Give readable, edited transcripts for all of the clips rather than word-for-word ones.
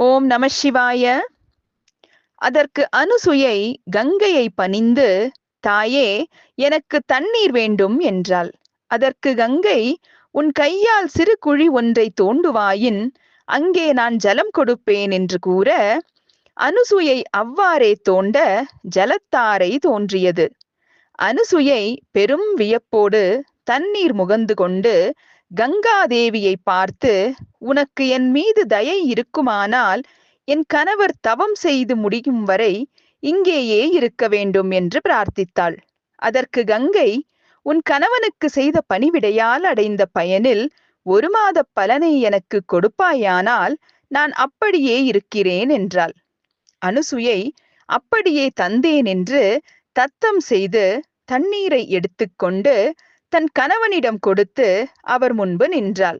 ஓம் நம சிவாய. அதற்கு அனுசுயை கங்கையை பணிந்து, தாயே, எனக்கு தண்ணீர் வேண்டும் என்றாள். அதற்கு கங்கை, உன் கையால் சிறு குழி ஒன்றை தோண்டுவாயின் அங்கே நான் ஜலம் கொடுப்பேன் என்று கூற, அனுசுயை அவ்வாறே தோண்ட ஜலத்தாரை தோன்றியது. அனுசுயை பெரும் வியப்போடு தண்ணீர் முகந்து கொண்டு கங்காதேவியை பார்த்து, உனக்கு என் மீது தயை இருக்குமானால் என் கணவர் தவம் செய்து முடியும் வரை இங்கேயே இருக்க வேண்டும் என்று பிரார்த்தித்தாள். அதற்கு கங்கை, உன் கணவனுக்கு செய்த பணிவிடையால் அடைந்த பயனில் 1 மாத பலனை எனக்கு கொடுப்பாயானால் நான் அப்படியே இருக்கிறேன் என்றாள். அனுசுயை அப்படியே தந்தேன் என்று தத்தம் செய்து தண்ணீரை எடுத்துக்கொண்டு தன் கணவனிடம் கொடுத்து அவர் முன்பு நின்றாள்.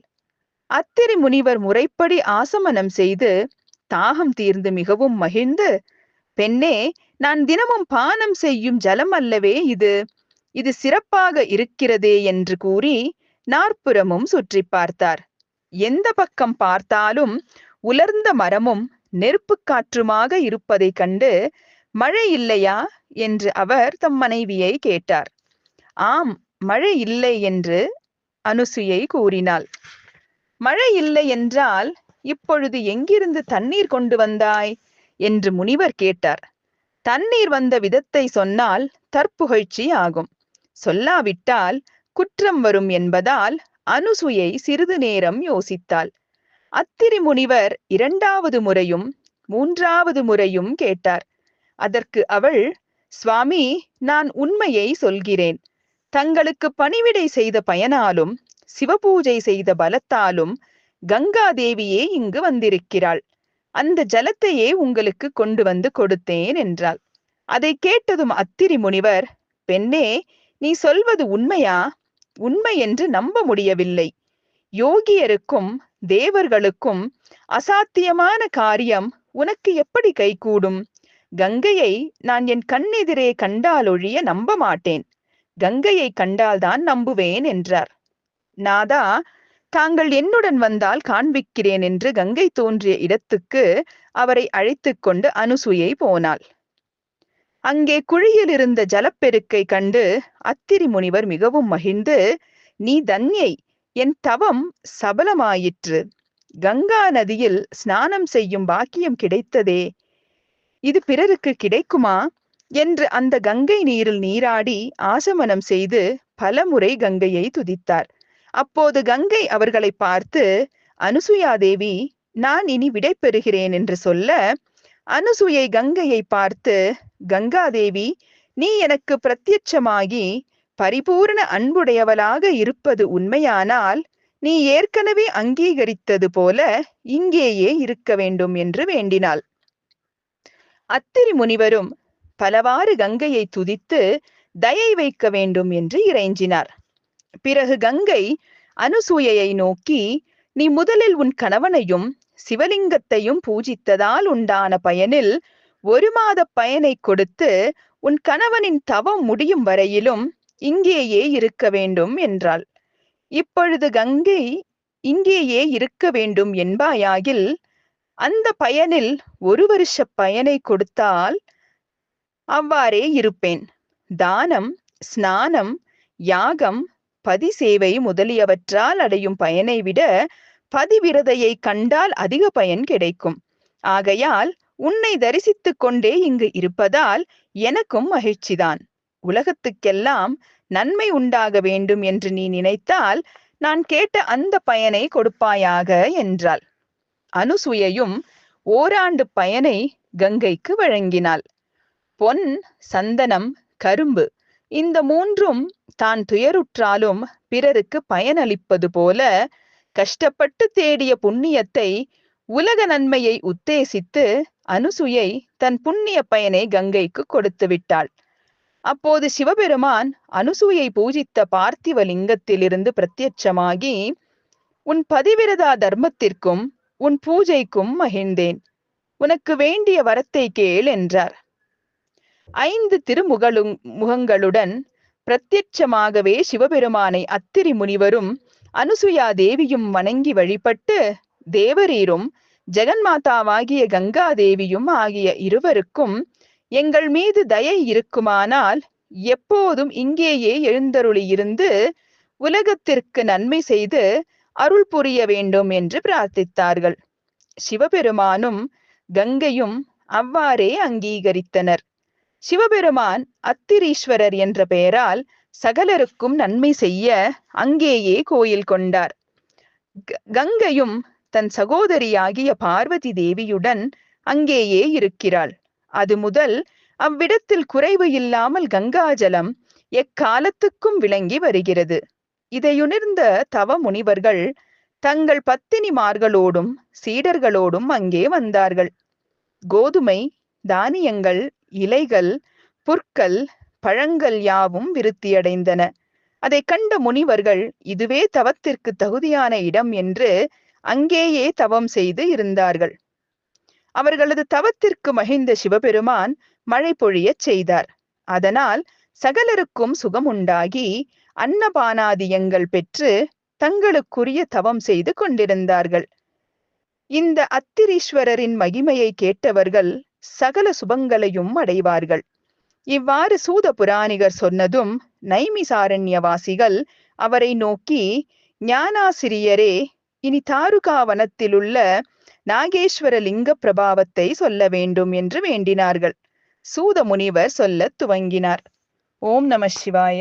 அத்திரி முனிவர் முறைப்படி ஆசமனம் செய்து தாகம் தீர்ந்து மிகவும் மகிழ்ந்து, பெண்ணே, நான் தினமும் பானம் செய்யும் ஜலம் அல்லவே இது, இது சிறப்பாக இருக்கிறதே என்று கூறி நாற்புறமும் சுற்றி பார்த்தார். எந்த பக்கம் பார்த்தாலும் உலர்ந்த மரமும் நெருப்பு காற்றுமாக இருப்பதைக் கண்டு, மழை இல்லையா என்று அவர் தம் மனைவியை கேட்டார். ஆம், மழை இல்லை என்று அனுசுயை கூறினாள். மழை இல்லை என்றால் இப்பொழுது எங்கிருந்து தண்ணீர் கொண்டு வந்தாய் என்று முனிவர் கேட்டார். தண்ணீர் வந்த விதத்தை சொன்னால் தற்புகழ்ச்சி ஆகும், சொல்லாவிட்டால் குற்றம் வரும் என்பதால் அனுசுயை சிறிது நேரம் யோசித்தாள். அத்திரி முனிவர் 2வது முறையும் 3வது முறையும் கேட்டார். அதற்கு அவள், சுவாமி, நான் உண்மையை சொல்கிறேன். தங்களுக்கு பணிவிடை செய்த பயனாலும் சிவபூஜை செய்த பலத்தாலும் கங்காதேவியே இங்கு வந்திருக்கிறாள். அந்த ஜலத்தையே உங்களுக்கு கொண்டு வந்து கொடுத்தேன் என்றாள். அதை கேட்டதும் அத்திரி முனிவர், பெண்ணே, நீ சொல்வது உண்மையா? உண்மை என்று நம்ப முடியவில்லை. யோகியருக்கும் தேவர்களுக்கும் அசாத்தியமான காரியம் உனக்கு எப்படி கைகூடும்? கங்கையை நான் என் கண்ணெதிரே கண்டாலொழிய நம்ப மாட்டேன். கங்கையை கண்டால்தான் நம்புவேன் என்றார். நாதா, தாங்கள் என்னுடன் வந்தால் காண்பிக்கிறேன் என்று கங்கை தோன்றிய இடத்துக்கு அவரை அழைத்து கொண்டு அனுசுயை போனாள். அங்கே குழியில் இருந்த ஜலப்பெருக்கை கண்டு அத்திரி முனிவர் மிகவும் மகிழ்ந்து, நீ தன்யை, என் தவம் சபலமாயிற்று. கங்கா நதியில் ஸ்நானம் செய்யும் பாக்கியம் கிடைத்ததே, இது பிறருக்கு கிடைக்குமா என்று அந்த கங்கை நீரில் நீராடி ஆசமனம் செய்து பலமுறை கங்கையை துதித்தார். அப்போது கங்கை அவர்களை பார்த்து, அனுசுயாதேவி, நான் இனி விடை பெறுகிறேன் என்று சொல்ல, அனுசுயை கங்கையை பார்த்து, கங்காதேவி, நீ எனக்கு பிரத்யட்சமாகி பரிபூர்ண அன்புடையவளாக இருப்பது உண்மையானால் நீ ஏற்கனவே அங்கீகரித்தது போல இங்கேயே இருக்க வேண்டும் என்று வேண்டினாள். அத்திரி முனிவரும் பலவாறு கங்கையை துதித்து தயை வைக்க வேண்டும் என்று இறைஞ்சினார். பிறகு கங்கை அனுசூயையை நோக்கி, நீ முதலில் உன் கணவனையும் சிவலிங்கத்தையும் பூஜித்ததால் உண்டான பயனில் 1 மாத பயனை கொடுத்து உன் கணவனின் தவம் முடியும் வரையிலும் இங்கேயே இருக்க வேண்டும் என்றாள். இப்பொழுது கங்கை இங்கேயே இருக்க வேண்டும் என்பாயாகில் அந்த பயனில் 1 வருஷ பயனை கொடுத்தால் அவ்வாறே இருப்பேன். தானம், ஸ்நானம், யாகம், பதிசேவை முதலியவற்றால் அடையும் பயனை விட பதிவிரதையை கண்டால் அதிக பயன் கிடைக்கும். ஆகையால் உன்னை தரிசித்துக் கொண்டே இங்கு இருப்பதால் எனக்கும் மகிழ்ச்சிதான். உலகத்துக்கெல்லாம் நன்மை உண்டாக வேண்டும் என்று நீ நினைத்தால் நான் கேட்ட அந்த பயனை கொடுப்பாயாக என்றாள். அனுசுயையும் ஓராண்டு பயனை கங்கைக்கு வழங்கினாள். பொன், சந்தனம், கரும்பு இந்த 3ம் தான் துயருற்றாலும் பிறருக்கு பயனளிப்பது போல கஷ்டப்பட்டு தேடிய புண்ணியத்தை உலக நன்மையை உத்தேசித்து அனுசுயை தன் புண்ணிய பயனை கங்கைக்கு கொடுத்து விட்டாள். அப்போது சிவபெருமான் அனுசூயை பூஜித்த பார்த்திவ லிங்கத்திலிருந்து பிரத்யட்சமாகி, உன் பதிவிரதா தர்மத்திற்கும் உன் பூஜைக்கும் மகிழ்ந்தேன். உனக்கு வேண்டிய வரத்தை கேள் என்றார். 5 திருமுகங்களுடன் பிரத்யட்சமாகவே சிவபெருமானை அத்திரி முனிவரும் அனுசுயா தேவியும் வணங்கி வழிபட்டு தேவரீரும் ஜெகன்மாதாவாகிய கங்காதேவியும் ஆகிய இருவருக்கும் எங்கள் மீது தயை இருக்குமானால் எப்போதும் இங்கேயே எழுந்தருளியிருந்து உலகத்திற்கு நன்மை செய்து அருள் புரிய வேண்டும் என்று பிரார்த்தித்தார்கள். சிவபெருமானும் கங்கையும் அவ்வாறே அங்கீகரித்தனர். சிவபெருமான் அத்திரீஸ்வரர் என்ற பெயரால் சகலருக்கும் நன்மை செய்ய அங்கேயே கோயில் கொண்டார். கங்கையும் தன் சகோதரியாகிய பார்வதி தேவியுடன் அங்கேயே இருக்கிறாள். அது முதல் அவ்விடத்தில் குறைவு இல்லாமல் கங்காஜலம் எக்காலத்துக்கும் விளங்கி வருகிறது. இதையுணர்ந்த தவ முனிவர்கள் தங்கள் பத்தினிமார்களோடும் சீடர்களோடும் அங்கே வந்தார்கள். கோதுமை, தானியங்கள், இலைகள், புற்கள், பழங்கள் யாவும் விருத்தியடைந்தன. அதை கண்ட முனிவர்கள் இதுவே தவத்திற்கு தகுதியான இடம் என்று அங்கேயே தவம் செய்து இருந்தார்கள். அவர்களது தவத்திற்கு மகிழ்ந்த சிவபெருமான் மழை பொழியச் செய்தார். அதனால் சகலருக்கும் சுகம் உண்டாகி அன்னபானாதியங்கள் பெற்று தங்களுக்குரிய தவம் செய்து கொண்டிருந்தார்கள். இந்த அத்திரீஸ்வரரின் மகிமையை கேட்டவர்கள் சகல சுபங்களையும் அடைவார்கள். இவ்வாறு சூத புராணிகர் சொன்னதும் நைமிசாரண்யவாசிகள் அவரை நோக்கி, ஞானாசிரியரே, இனி தாருகாவனத்திலுள்ள நாகேஸ்வர லிங்க பிரபாவத்தை சொல்ல வேண்டும் என்று வேண்டினார்கள். சூத முனிவர் சொல்லத் துவங்கினார். ஓம் நம சிவாய.